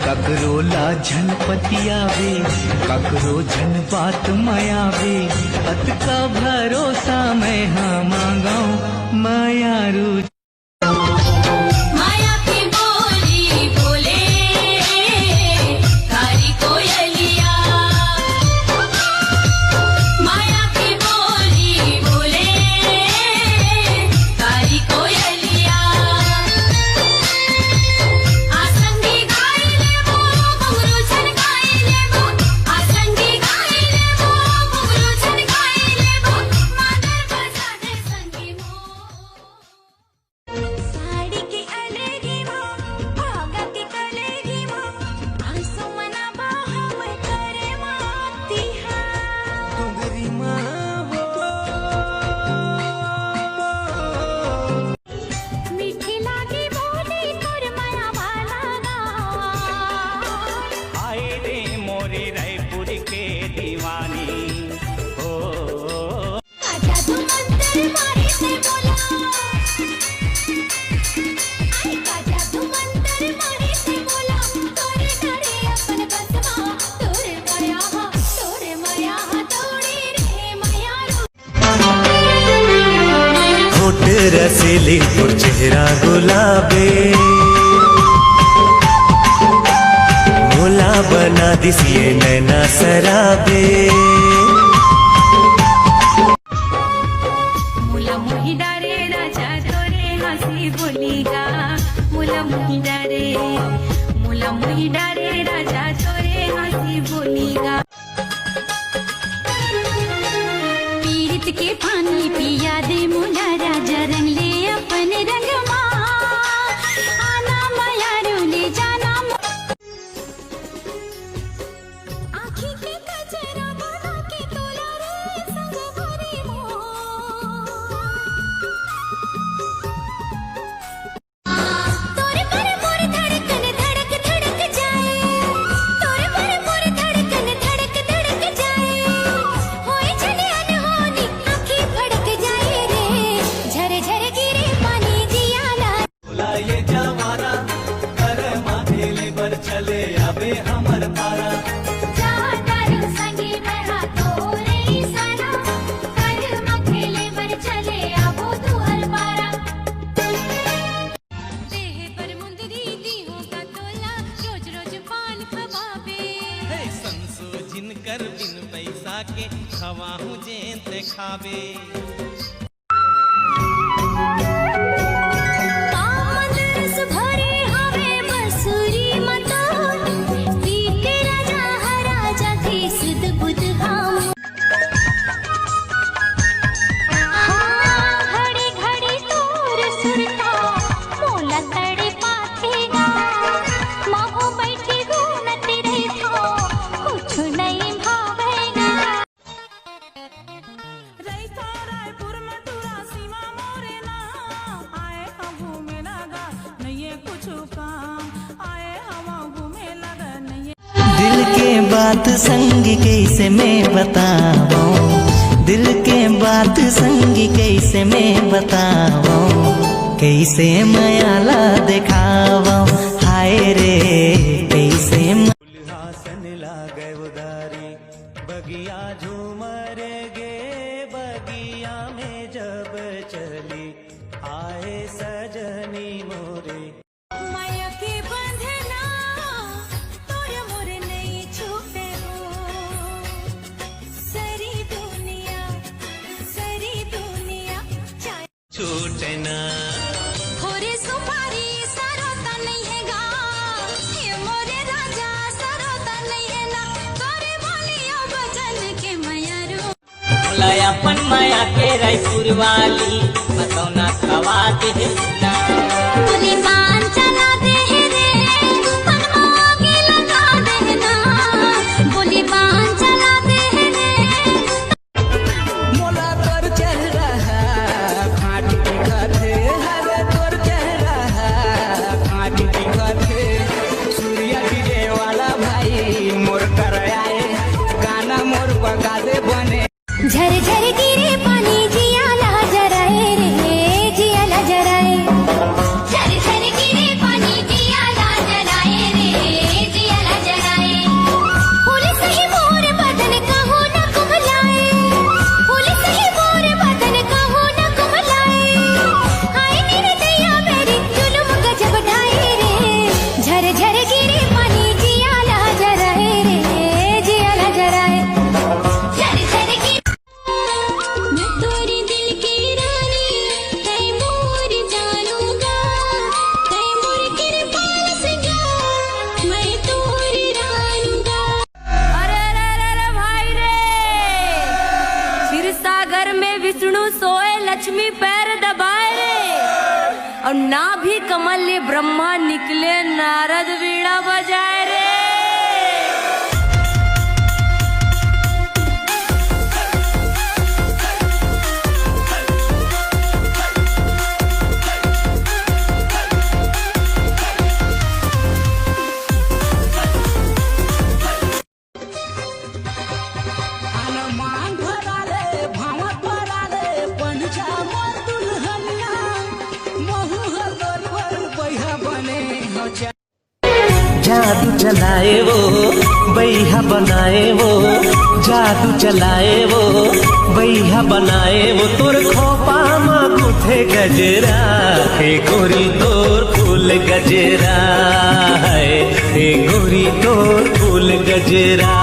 ककरो लाझन पतियावे, ककरो झन बात मायावे, अत का भरोसा मैं हाँ मांगाऊं मायारू। माया की बोली बोले कारी कोयलिया, माया की बोली बोले कारी कोयलिया, आसंगी गाई ले वो घुंघरू छनकाई ले वो, आसंगी गाई ले वो घुंघरू छनकाई ले वो, मादर बजा दे संगी मो। साड़ी की अलगी वो भागा की कलेगी वो, आंसू मना बाहम करे माती हाँ। डोंगरी माँ मीठी लागी बोली तोर माया वाला गाँव, आए रे मोरे रायपुर के दीवानी हो। आजा तू मंतर मारी से बोला, आई आजा तू मंतर मारी से बोला, तोरे डरे अपन बसवा, तोरे माया तोड़ी रे माया रो। होठ रसीली और चेहरा गुलाबे, भोला बना दिसिए नैना सराबे। मुला मोही डारे राजा तोरे हंसी बोलीगा, मुला मोही डारे राजा तोरे हंसी बोलीगा। पीड़ित के पानी पिया दे मुला राजा, रंग ले अपन रंग माँ, आना माया रो ले जाना आँखी के कजरा बना के तोला रे संग भरी मोर, तोरे पर मोर धड़कन धड़क धड़क जाए, तोरे पर मोर धड़कन धड़क धड़क जाए, होए चले अनहोनी आँखी फड़क जाए रे, झर झर गिरे पानी जियाला। ये जवाना करे माथे ले बर चले आवे हमर पारा। जातारू संगी मैं हाँ तोरे इशारा, कर मखेले बर चले आबो तू हरपारा। देह पर मुंदरी दीहों का तोला, रोज रोज पान खवावे, संसो जिनकर बिन पैसा के खवाहू जेते खावे। कामदरस भरे हवे बसुरी मता, पीके राजा हराजा थे सुध बुध गाम। हाँ घड़ी घड़ी तोर सुरता मोला तड़े पाथेगा, माहो बैठी घूमती रही थो कुछ नहीं भावेगा। रायपुर में तुरा सीमा मोरे नाम, आए हम घूमे लगा नहीं है कुछ काम, आए हम घूमे लगा नहीं है। दिल के बात संग कैसे मैं बताऊं, दिल के बात संग कैसे मैं बताऊं, कैसे मायाला दिखाऊं हाय रे कैसे। हासन लागे उदारी बगिया झूमर गे, बगिया में जब चली आए सजनी मोरे। माया के बंधना तोरे मोरे नहीं छूटे हो, सरी दुनिया चाहे छूटना होरे सुपारी सरोता नहीं है गा, ये मोरे राजा सरोता नहीं है ना, तोरे बोलियो भजन के माया रो। अपन माया के रायपुर वाली बतौना खवा दे ना। बोली बान चला दे रे, मनवा आगे लगा दे ना, बोली बान चला दे रे। मोला तोर चेहरा खाट दिखत है, हरे तोर चेहरा खाट दिखत है। सूर्य डीजे वाला भाई मोर कर आए, गाना मोर बगा दे बने। झर झर गिरे पानी जिया ला जराए रे, जिया ला जराए। और ना भी कमल ले ब्रह्मा निकले नारद वीणा बजाए रे। हनुमान भराले भावत भराले पंजा मोर दुल्हनिया महू हर बैहा बने हो जादू चलाए वो बैहा बनाए वो, जादू चलाए वो बैहा बनाए वो, तोर खोपा माँ गुथे गजरा, हे गोरी तोर फूल गजरा है, हे गोरी तोर फूल गजरा।